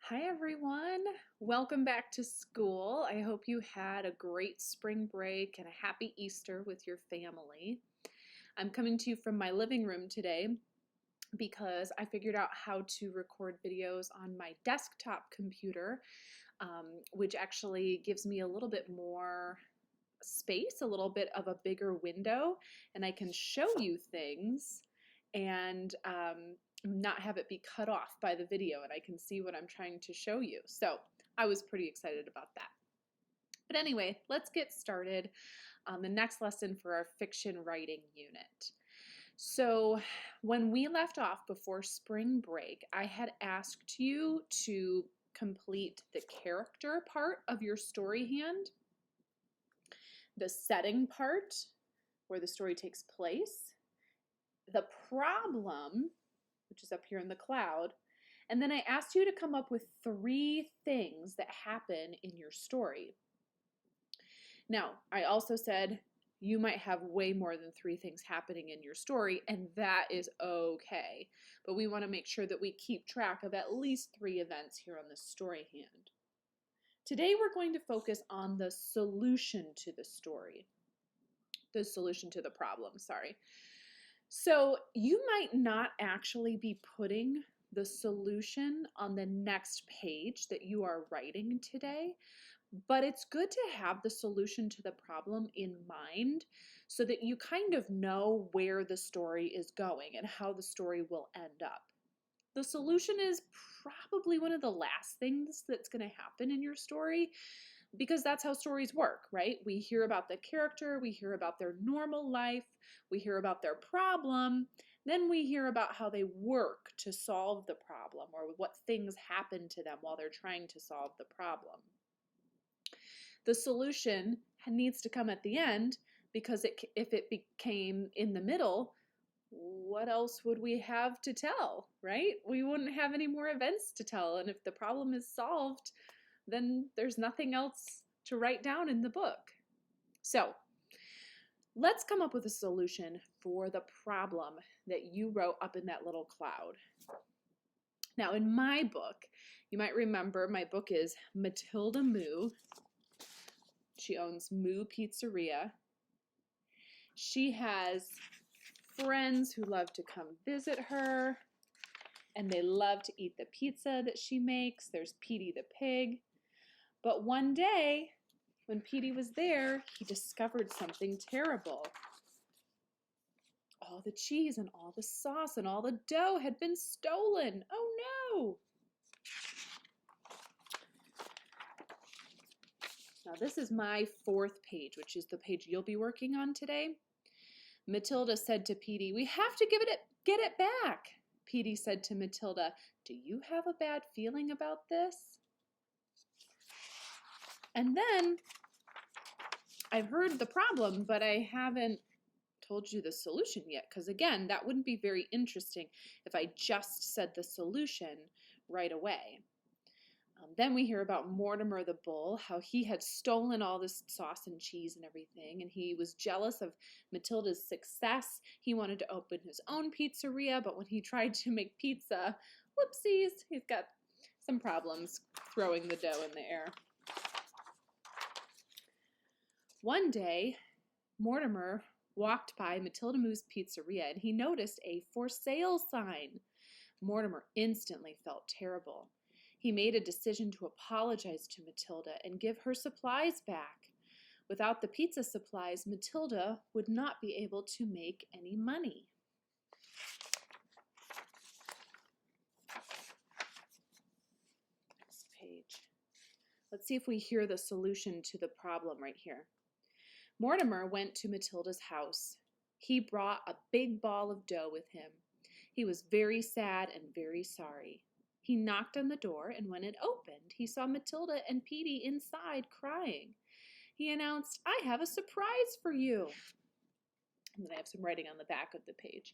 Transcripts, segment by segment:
Hi everyone, welcome back to school. I hope you had a great spring break and a happy Easter with your family. I'm coming to you from my living room today because I figured out how to record videos on my desktop computer, which actually gives me a little bit more space, a little bit of a bigger window, and I can show you things and not have it be cut off by the video, and I can see what I'm trying to show you. So I was pretty excited about that. But anyway, let's get started on the next lesson for our fiction writing unit. So when we left off before spring break, I had asked you to complete the character part of your story hand, the setting part where the story takes place, the problem, which is up here in the cloud, and then I asked you to come up with 3 things that happen in your story. Now, I also said you might have way more than 3 things happening in your story, and that is okay. But we want to make sure that we keep track of at least 3 events here on the story hand. Today we're going to focus on the solution to the story. The solution to the problem, sorry. So you might not actually be putting the solution on the next page that you are writing today, but it's good to have the solution to the problem in mind so that you kind of know where the story is going and how the story will end up. The solution is probably one of the last things that's going to happen in your story, because that's how stories work, right? We hear about the character, we hear about their normal life, we hear about their problem, then we hear about how they work to solve the problem or what things happen to them while they're trying to solve the problem. The solution needs to come at the end because if it became in the middle, what else would we have to tell, right? We wouldn't have any more events to tell, and if the problem is solved, then there's nothing else to write down in the book. So let's come up with a solution for the problem that you wrote up in that little cloud. Now, in my book, you might remember my book is Matilda Moo. She owns Moo Pizzeria. She has friends who love to come visit her, and they love to eat the pizza that she makes. There's Petey the pig. But one day, when Petey was there, he discovered something terrible. All the cheese and all the sauce and all the dough had been stolen. Oh no! Now this is my 4th page, which is the page you'll be working on today. Matilda said to Petey, "We have to get it back." Petey said to Matilda, "Do you have a bad feeling about this?" And then I've heard the problem, but I haven't told you the solution yet, because again, that wouldn't be very interesting if I just said the solution right away. Then we hear about Mortimer the bull, how he had stolen all this sauce and cheese and everything, and he was jealous of Matilda's success. He wanted to open his own pizzeria, but when he tried to make pizza, whoopsies, he's got some problems throwing the dough in the air. One day, Mortimer walked by Matilda Moo's Pizzeria and he noticed a for sale sign. Mortimer instantly felt terrible. He made a decision to apologize to Matilda and give her supplies back. Without the pizza supplies, Matilda would not be able to make any money. Next page. Let's see if we hear the solution to the problem right here. Mortimer went to Matilda's house. He brought a big ball of dough with him. He was very sad and very sorry. He knocked on the door, and when it opened, he saw Matilda and Petey inside crying. He announced, "I have a surprise for you." And then I have some writing on the back of the page.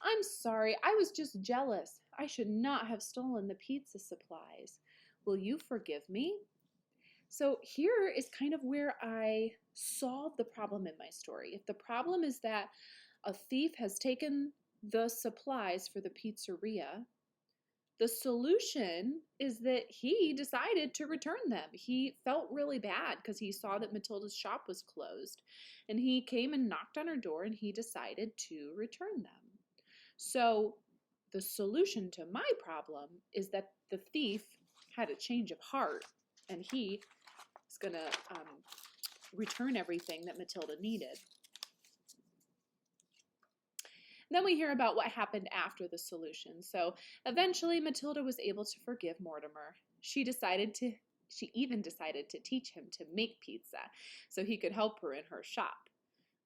"I'm sorry, I was just jealous. I should not have stolen the pizza supplies. Will you forgive me?" So here is kind of where I solve the problem in my story. If the problem is that a thief has taken the supplies for the pizzeria, The solution is that he decided to return them. He felt really bad because he saw that Matilda's shop was closed, and he came and knocked on her door and he decided to return them. So the solution to my problem is that the thief had a change of heart and he is going to return everything that Matilda needed. Then we hear about what happened after the solution. So eventually Matilda was able to forgive Mortimer. She even decided to teach him to make pizza so he could help her in her shop.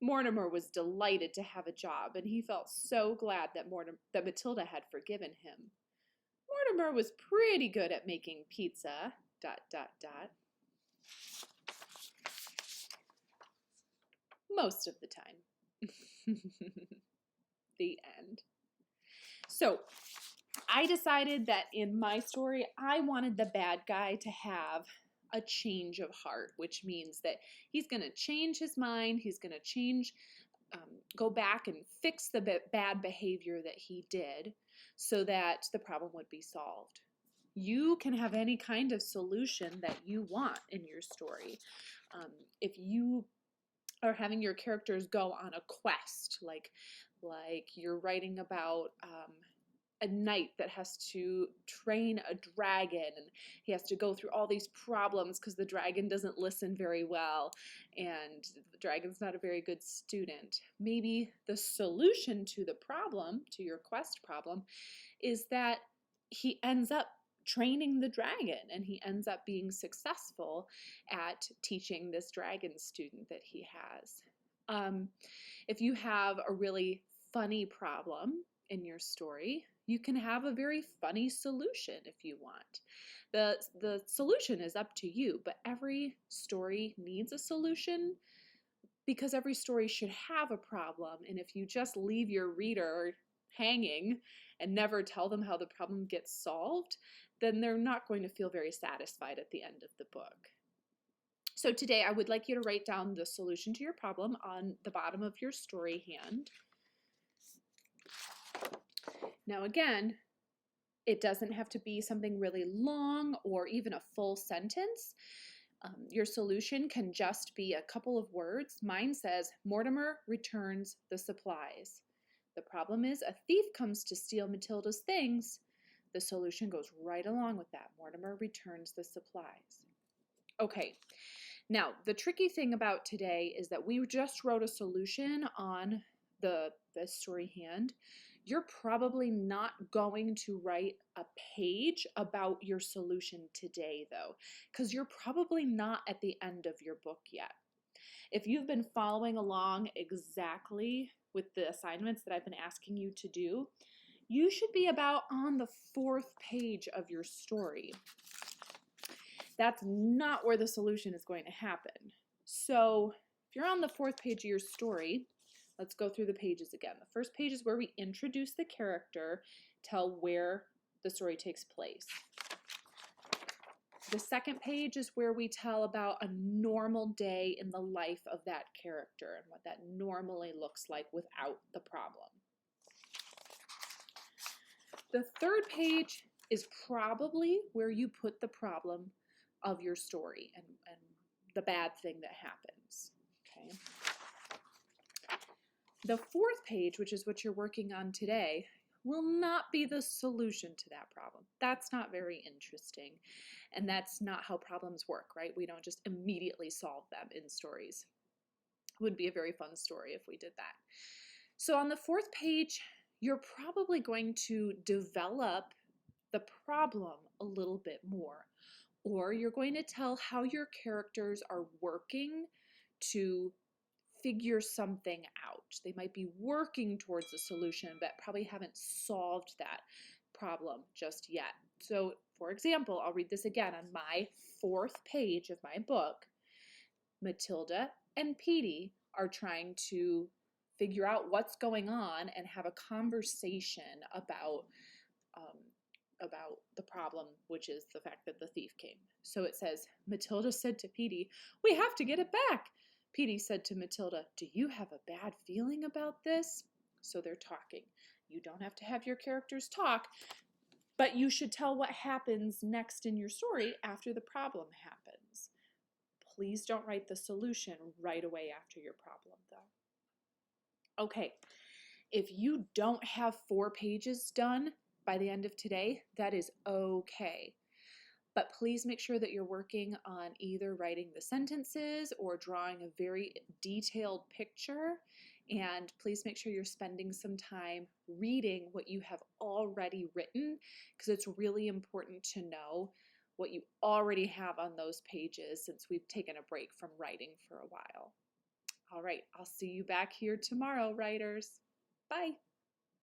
Mortimer was delighted to have a job, and he felt so glad that Matilda had forgiven him. Mortimer was pretty good at making pizza, ... most of the time. The end. So I decided that in my story, I wanted the bad guy to have a change of heart, which means that he's going to change his mind. He's going to go back and fix the bad behavior that he did so that the problem would be solved. You can have any kind of solution that you want in your story. If you are having your characters go on a quest, like you're writing about a knight that has to train a dragon, and he has to go through all these problems because the dragon doesn't listen very well, and the dragon's not a very good student. Maybe the solution to the problem, to your quest problem, is that he ends up training the dragon, and he ends up being successful at teaching this dragon student that he has. If you have a really funny problem in your story, you can have a very funny solution if you want. The solution is up to you, but every story needs a solution because every story should have a problem. And if you just leave your reader hanging and never tell them how the problem gets solved, then they're not going to feel very satisfied at the end of the book. So today I would like you to write down the solution to your problem on the bottom of your story hand. Now again, it doesn't have to be something really long or even a full sentence. Your solution can just be a couple of words. Mine says, Mortimer returns the supplies. The problem is a thief comes to steal Matilda's things. The solution goes right along with that. Mortimer returns the supplies. Okay, now the tricky thing about today is that we just wrote a solution on the story hand. You're probably not going to write a page about your solution today, though, because you're probably not at the end of your book yet. If you've been following along exactly with the assignments that I've been asking you to do, you should be about on the 4th page of your story. That's not where the solution is going to happen. So if you're on the 4th page of your story, let's go through the pages again. The first page is where we introduce the character, tell where the story takes place. The second page is where we tell about a normal day in the life of that character and what that normally looks like without the problem. The third page is probably where you put the problem of your story and the bad thing that happens. Okay. The 4th page, which is what you're working on today, will not be the solution to that problem. That's not very interesting, and that's not how problems work, right? We don't just immediately solve them in stories. It would be a very fun story if we did that. So on the 4th page, you're probably going to develop the problem a little bit more, or you're going to tell how your characters are working to figure something out. They might be working towards a solution, but probably haven't solved that problem just yet. So, for example, I'll read this again on my 4th page of my book. Matilda and Petey are trying to figure out what's going on and have a conversation about the problem, which is the fact that the thief came. So it says, Matilda said to Petey, "We have to get it back." Petey said to Matilda, "Do you have a bad feeling about this?" So they're talking. You don't have to have your characters talk. But you should tell what happens next in your story after the problem happens. Please don't write the solution right away after your problem, though. Okay, if you don't have 4 pages done by the end of today, that is okay. But please make sure that you're working on either writing the sentences or drawing a very detailed picture. And please make sure you're spending some time reading what you have already written, because it's really important to know what you already have on those pages since we've taken a break from writing for a while. All right, I'll see you back here tomorrow, writers. Bye.